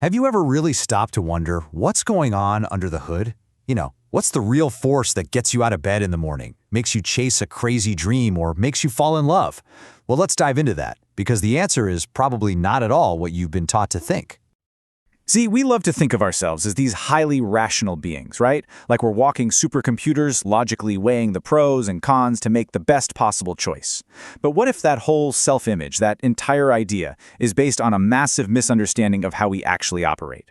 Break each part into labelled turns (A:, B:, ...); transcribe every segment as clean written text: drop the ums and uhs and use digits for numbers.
A: Have you ever really stopped to wonder what's going on under the hood? What's the real force that gets you out of bed in the morning, makes you chase a crazy dream, or makes you fall in love? Well, let's dive into that, because the answer is probably not at all what you've been taught to think.
B: See, we love to think of ourselves as these highly rational beings, right? Like we're walking supercomputers, logically weighing the pros and cons to make the best possible choice. But what if that whole self-image, that entire idea, is based on a massive misunderstanding of how we actually operate?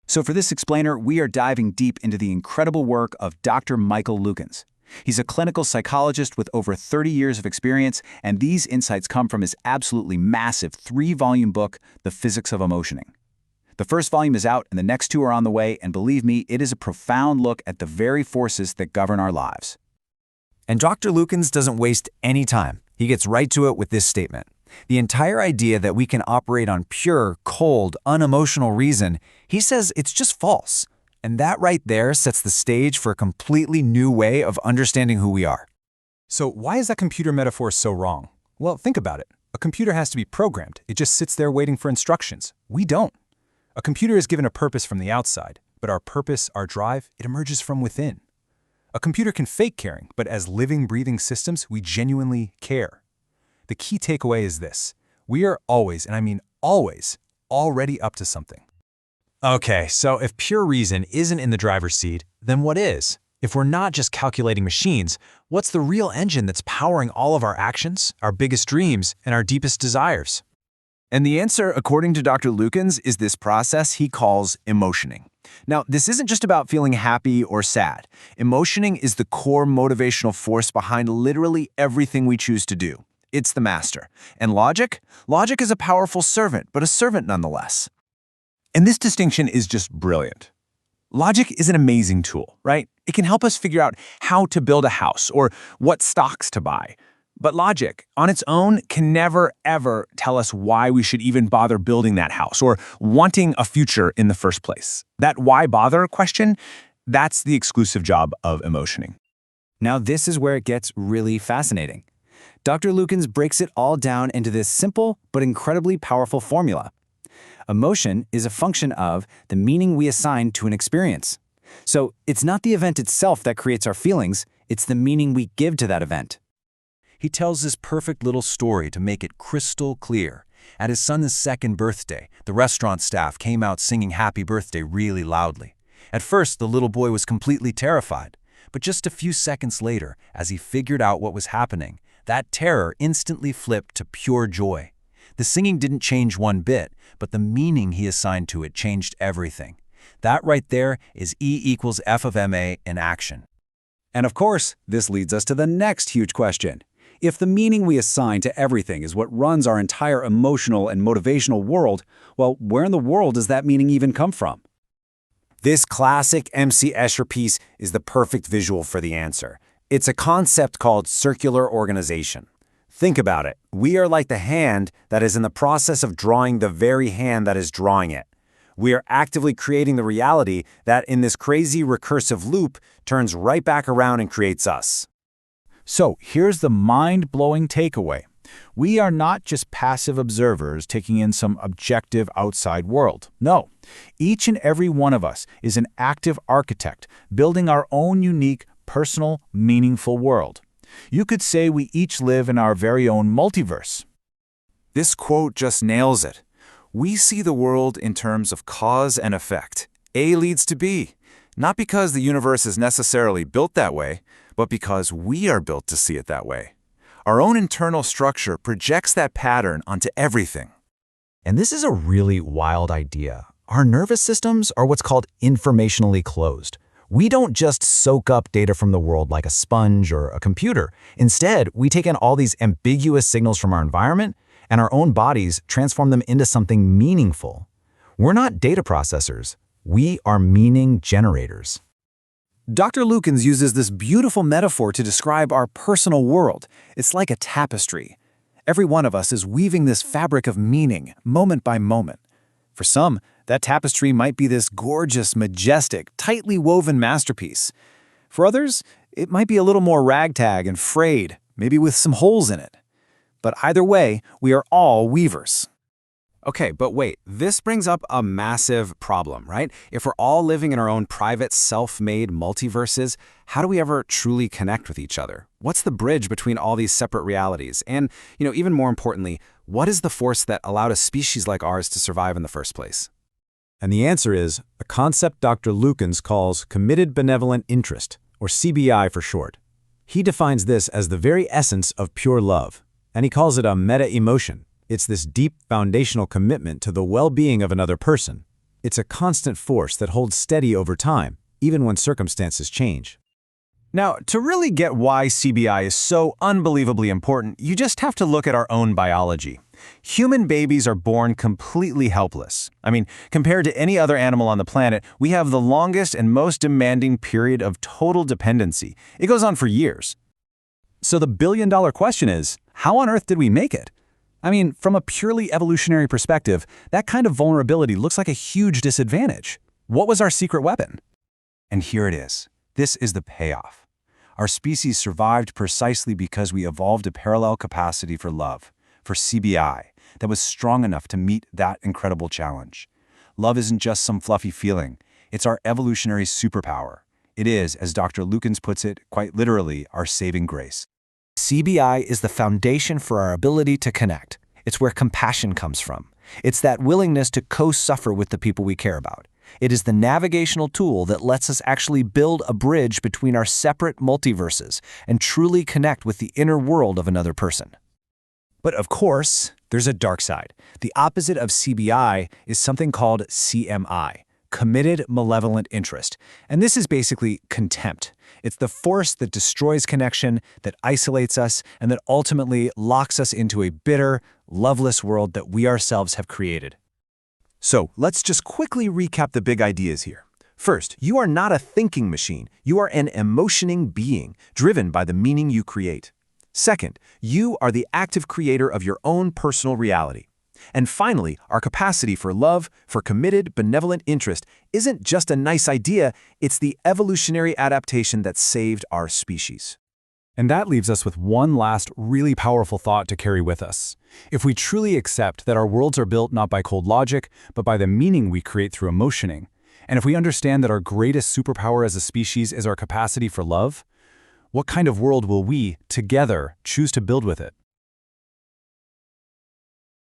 B: So for this explainer, we are diving deep into the incredible work of Dr. Michael Lukens. He's a clinical psychologist with over 30 years of experience, and these insights come from his absolutely massive 3-volume book, The Physics of Emotioning. The first volume is out and the next 2 are on the way, and believe me, it is a profound look at the very forces that govern our lives.
A: And Dr. Lukens doesn't waste any time. He gets right to it with this statement. The entire idea that we can operate on pure, cold, unemotional reason, he says it's just false. And that right there sets the stage for a completely new way of understanding who we are.
C: So why is that computer metaphor so wrong? Well, think about it. A computer has to be programmed. It just sits there waiting for instructions. We don't. A computer is given a purpose from the outside, but our purpose, our drive, it emerges from within. A computer can fake caring, but as living, breathing systems, we genuinely care. The key takeaway is this. We are always, and I mean always, already up to something.
A: Okay, so if pure reason isn't in the driver's seat, then what is? If we're not just calculating machines, what's the real engine that's powering all of our actions, our biggest dreams, and our deepest desires?
B: And the answer, according to Dr. Lukens, is this process he calls emotioning. Now, this isn't just about feeling happy or sad. Emotioning is the core motivational force behind literally everything we choose to do. It's the master. And logic? Logic is a powerful servant, but a servant nonetheless. And this distinction is just brilliant. Logic is an amazing tool, right? It can help us figure out how to build a house or what stocks to buy. But logic, on its own, can never, ever tell us why we should even bother building that house or wanting a future in the first place. That why bother question, that's the exclusive job of emotioning.
D: Now this is where it gets really fascinating. Dr. Lukens breaks it all down into this simple but incredibly powerful formula. Emotion is a function of the meaning we assign to an experience. So it's not the event itself that creates our feelings, it's the meaning we give to that event.
A: He tells this perfect little story to make it crystal clear. At his son's 2nd birthday, the restaurant staff came out singing happy birthday really loudly. At first, the little boy was completely terrified. But just a few seconds later, as he figured out what was happening, that terror instantly flipped to pure joy. The singing didn't change one bit, but the meaning he assigned to it changed everything. That right there is E equals F of ma in action.
D: And of course, this leads us to the next huge question. If the meaning we assign to everything is what runs our entire emotional and motivational world, well, where in the world does that meaning even come from?
E: This classic M.C. Escher piece is the perfect visual for the answer. It's a concept called circular organization. Think about it. We are like the hand that is in the process of drawing the very hand that is drawing it. We are actively creating the reality that in this crazy recursive loop turns right back around and creates us.
B: So here's the mind-blowing takeaway. We are not just passive observers taking in some objective outside world. No, each and every one of us is an active architect building our own unique, personal, meaningful world. You could say we each live in our very own multiverse.
F: This quote just nails it. We see the world in terms of cause and effect. A leads to B, not because the universe is necessarily built that way, but because we are built to see it that way. Our own internal structure projects that pattern onto everything.
A: And this is a really wild idea. Our nervous systems are what's called informationally closed. We don't just soak up data from the world like a sponge or a computer. Instead, we take in all these ambiguous signals from our environment, and our own bodies transform them into something meaningful. We're not data processors. We are meaning generators.
D: Dr. Lukens uses this beautiful metaphor to describe our personal world. It's like a tapestry. Every one of us is weaving this fabric of meaning, moment by moment. For some, that tapestry might be this gorgeous, majestic, tightly woven masterpiece. For others, it might be a little more ragtag and frayed, maybe with some holes in it. But either way, we are all weavers.
B: Okay, but wait, this brings up a massive problem, right? If we're all living in our own private, self-made multiverses, how do we ever truly connect with each other? What's the bridge between all these separate realities? And, even more importantly, what is the force that allowed a species like ours to survive in the first place?
D: And the answer is a concept Dr. Lukens calls committed benevolent interest, or CBI for short. He defines this as the very essence of pure love, and he calls it a meta-emotion. It's this deep foundational commitment to the well-being of another person. It's a constant force that holds steady over time, even when circumstances change.
A: Now, to really get why CBI is so unbelievably important, you just have to look at our own biology. Human babies are born completely helpless. I mean, compared to any other animal on the planet, we have the longest and most demanding period of total dependency. It goes on for years.
C: So the billion-dollar question is, how on earth did we make it? I mean, from a purely evolutionary perspective, that kind of vulnerability looks like a huge disadvantage. What was our secret weapon?
A: And here it is. This is the payoff. Our species survived precisely because we evolved a parallel capacity for love, for CBI, that was strong enough to meet that incredible challenge. Love isn't just some fluffy feeling. It's our evolutionary superpower. It is, as Dr. Lukens puts it, quite literally, our saving grace.
B: CBI is the foundation for our ability to connect. It's where compassion comes from. It's that willingness to co-suffer with the people we care about. It is the navigational tool that lets us actually build a bridge between our separate multiverses and truly connect with the inner world of another person. But of course, there's a dark side. The opposite of CBI is something called CMI, committed malevolent interest. And this is basically contempt. It's the force that destroys connection, that isolates us, and that ultimately locks us into a bitter, loveless world that we ourselves have created.
A: So let's just quickly recap the big ideas here. First, you are not a thinking machine. You are an emotioning being, driven by the meaning you create. Second, you are the active creator of your own personal reality. And finally, our capacity for love, for committed, benevolent interest, isn't just a nice idea, it's the evolutionary adaptation that saved our species.
C: And that leaves us with one last really powerful thought to carry with us. If we truly accept that our worlds are built not by cold logic, but by the meaning we create through emotioning, and if we understand that our greatest superpower as a species is our capacity for love, what kind of world will we, together, choose to build with it?